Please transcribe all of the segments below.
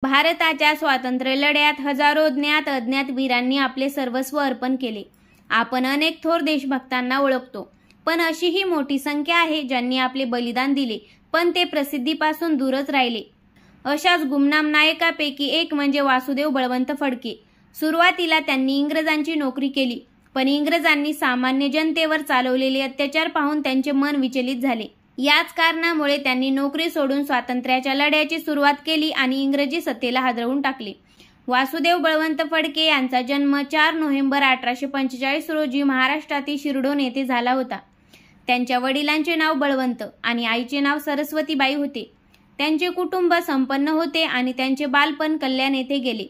भारताच्या स्वातंत्र्य लढ्यात हजारो ज्ञात अज्ञात वीरांनी आपले सर्वस्व अर्पण केले. आपण अनेक थोर देशभक्तांना ओळखतो, पण अशीही मोठी संख्या आहे ज्यांनी आपले बलिदान दिले, पण ते प्रसिद्धीपासून दूरच राहिले. अशाच गुमनाम नायकापैकी एक म्हणजे वासुदेव बळवंत फडके. सुरुवातीला त्यांनी इंग्रजांची नोकरी केली, पण इंग्रजांनी सामान्य जनतेवर चालवलेले अत्याचार पाहून त्यांचे मन विचलित झाले. याच कारणामुळे त्यांनी नोकरी सोडून स्वातंत्र्याच्या लढ्याची सुरुवात केली आणि इंग्रजी सत्तेला हादरवून टाकले. वासुदेव बळवंत फडके यांचा जन्म 4 नोव्हेंबर 1845 रोजी महाराष्ट्रातील शिरडोन येथे झाला होता. त्यांच्या वडिलांचे नाव बळवंत आणि आईचे नाव सरस्वतीबाई होते. त्यांचे कुटुंब संपन्न होते आणि त्यांचे बालपण कल्याण येथे गेले.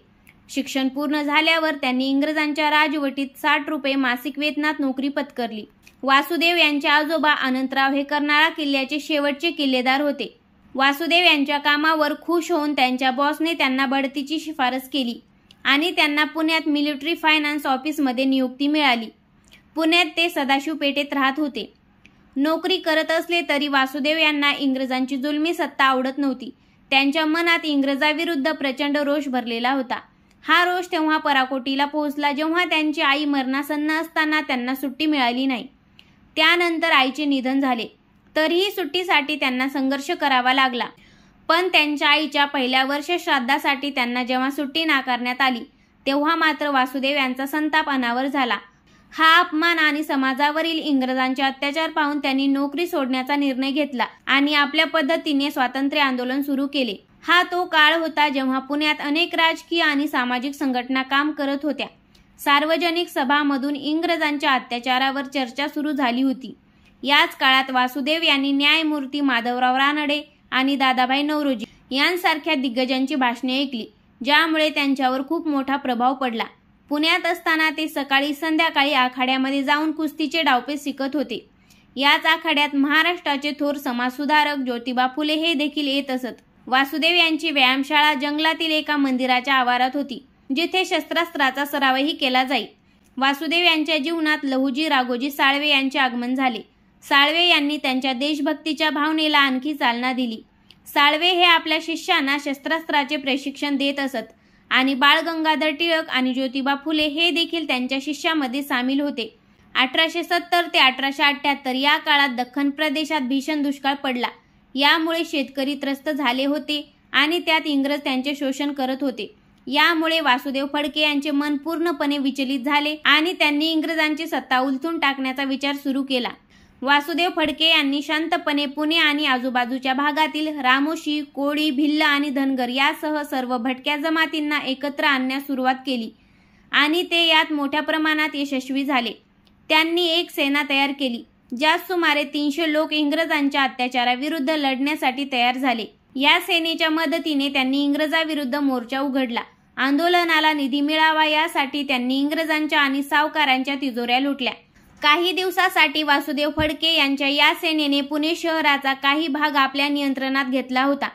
शिक्षण पूर्ण झाल्यावर त्यांनी इंग्रजांच्या राजवटीत 60 रुपये मासिक वेतनात नोकरी पत्करली. वासुदेव यांचे आजोबा अनंतराव हे कर्नाळा किल्ल्याचे शेवटचे किल्लेदार होते. वासुदेव यांच्या कामावर खुश होऊन त्यांच्या बॉसने त्यांना बढतीची शिफारस केली आणि त्यांना पुण्यात मिलिटरी फायनान्स ऑफिसमध्ये नियुक्ती मिळाली. पुण्यात ते सदाशिव पेठेत राहत होते. नोकरी करत असले तरी वासुदेव यांना इंग्रजांची जुलमी सत्ता आवडत नव्हती. त्यांच्या मनात इंग्रजाविरुद्ध प्रचंड रोष भरलेला होता. हा रोष तेव्हा पराकोटीला पोहोचला जेव्हा त्यांची आई मरणासन्न असताना त्यांना सुट्टी मिळाली नाही. त्यानंतर आईचे निधन झाले. तरीही सुट्टीसाठी त्यांना संघर्ष करावा लागला. पण त्यांच्या आईच्या पहिल्या वर्ष श्राद्धासाठी त्यांना जेव्हा सुट्टी नाकारण्यात आली तेव्हा मात्र वासुदेव यांचा संताप अनावर झाला. हा अपमान आणि समाजावरील इंग्रजांचे अत्याचार पाहून त्यांनी नोकरी सोडण्याचा निर्णय घेतला आणि आपल्या पद्धतीने स्वातंत्र्य आंदोलन सुरू केले. हा तो काळ होता जेव्हा पुण्यात अनेक राजकीय आणि सामाजिक संघटना काम करत होत्या. सार्वजनिक सभांमधून इंग्रजांच्या अत्याचारावर चर्चा सुरू झाली होती. याच काळात वासुदेव यांनी न्यायमूर्ती माधवराव रानडे आणि दादाभाई नौरोजी यांसारख्या दिग्गजांची भाषणे ऐकली, ज्यामुळे त्यांच्यावर खूप मोठा प्रभाव पडला. पुण्यात असताना ते सकाळी संध्याकाळी आखाड्यामध्ये जाऊन कुस्तीचे डावपेच शिकत होते. याच आखाड्यात महाराष्ट्राचे थोर समाजसुधारक ज्योतिबा फुले हे देखील येत असत. वासुदेव यांची व्यायामशाळा जंगलातील एका मंदिराच्या आवारात होती, जिथे शस्त्रास्त्राचा सरावही केला जाई. वासुदेव यांच्या जीवनात लहुजी राघोजी साळवे यांचे आगमन झाले. साळवे यांनी त्यांच्या देशभक्तीच्या भावनेला आणखी चालना दिली. साळवे हे आपल्या शिष्यांना शस्त्रास्त्राचे प्रशिक्षण देत असत आणि बाळ गंगाधर टिळक आणि ज्योतिबा फुले हे देखील त्यांच्या शिष्यामध्ये सामील होते. 1870 ते 1878 या काळात दख्खन प्रदेशात भीषण दुष्काळ पडला. यामुळे शेतकरी त्रस्त झाले होते आणि त्यात इंग्रज त्यांचे शोषण करत होते. यामुळे वासुदेव फडके यांचे मन पूर्णपणे विचलित झाले आणि त्यांनी इंग्रजांची सत्ता उलथून टाकण्याचा विचार सुरू केला. वासुदेव फडके यांनी शांतपणे पुणे आणि आजूबाजूच्या भागातील रामोशी, कोळी, भिल्ल आणि धनगर यासह सर्व भटक्या जमातींना एकत्र आणण्यास सुरुवात केली आणि ते यात मोठ्या प्रमाणात यशस्वी झाले. त्यांनी एक सेना तयार केली, ज्यात सुमारे 300 लोक इंग्रजांच्या अत्याचाराविरुद्ध लढण्यासाठी तयार झाले. या सेनेच्या मदतीने त्यांनी इंग्रजाविरुद्ध मोर्चा उघडला. आंदोलनाला निधी मिळावा यासाठी त्यांनी इंग्रजांच्या आणि सावकारांच्या तिजोऱ्या लुटल्या. काही दिवसासाठी वासुदेव फडके यांच्या या सेनेने पुणे शहराचा काही भाग आपल्या नियंत्रणात घेतला होता,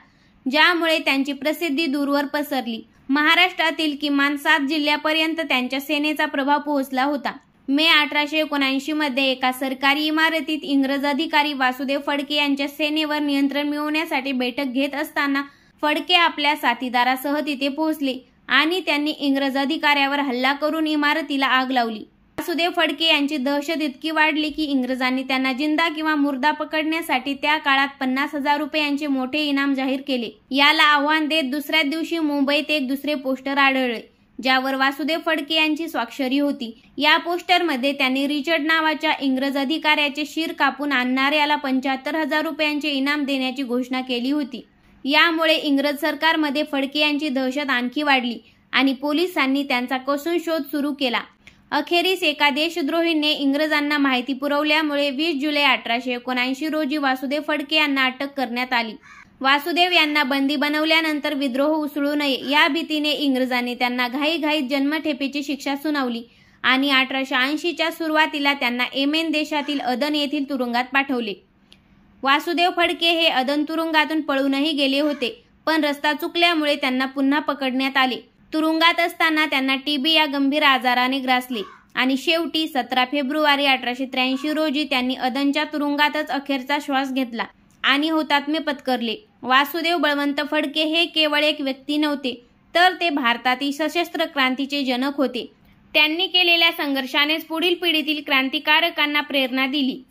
ज्यामुळे त्यांची प्रसिद्धी दूरवर पसरली. महाराष्ट्रातील किमान 7 जिल्ह्यापर्यंत त्यांच्या सेनेचा प्रभाव पोहोचला होता. मे 1879 मध्ये एका सरकारी इमारतीत इंग्रज अधिकारी वासुदेव फडके यांच्या सेनेवर नियंत्रण मिळवण्यासाठी बैठक घेत असताना फडके आपल्या साथीदारासह तिथे पोहोचले आणि त्यांनी इंग्रज अधिकाऱ्यावर हल्ला करून इमारतीला आग लावली. वासुदेव फडके यांची दहशत इतकी वाढली की इंग्रजांनी त्यांना जिंदा किंवा मुर्दा पकडण्यासाठी त्या काळात 50,000 रुपयांचे मोठे इनाम जाहीर केले. याला आव्हान देत दुसऱ्याच दिवशी मुंबईत एक दुसरे पोस्टर आढळले, ज्यावर वासुदेव फडके यांची स्वाक्षरी होती. या पोस्टरमध्ये त्यांनी रिचर्ड नावाच्या इंग्रज अधिकाऱ्याचे शिर कापून आणणाऱ्याला 75,000 रुपयांचे इनाम देण्याची घोषणा केली होती. यामुळे इंग्रज सरकारमध्ये फडके यांची दहशत आणखी वाढली आणि पोलिसांनी त्यांचा कसून शोध सुरू केला. अखेरीस एका देशद्रोहीने इंग्रजांना माहिती पुरवल्यामुळे 20 जुलै 1879 रोजी वासुदेव फडके यांना अटक करण्यात आली. वासुदेव यांना बंदी बनवल्यानंतर विद्रोह उसळू नये या भीतीने इंग्रजांनी त्यांना घाईघाईत जन्मठेपेची शिक्षा सुनावली आणि 1880च्या सुरुवातीला त्यांना येमेन देशातील अदन येथील तुरुंगात पाठवले. वासुदेव फडके हे अदन तुरुंगातून पळूनही गेले होते, पण रस्ता चुकल्यामुळे त्यांना पुन्हा पकडण्यात आले. तुरुंगात असताना त्यांना टीबी या गंभीर आजाराने ग्रासले आणि शेवटी 17 फेब्रुवारी 1883 रोजी त्यांनी अदनच्या तुरुंगातच अखेरचा श्वास घेतला आणि हुतात्म्य पत्करले. वासुदेव बळवंत फडके हे केवळ एक व्यक्ती नव्हते, तर ते भारतातील सशस्त्र क्रांतीचे जनक होते. त्यांनी केलेल्या संघर्षानेच पुढील पिढीतील क्रांतिकारकांना प्रेरणा दिली.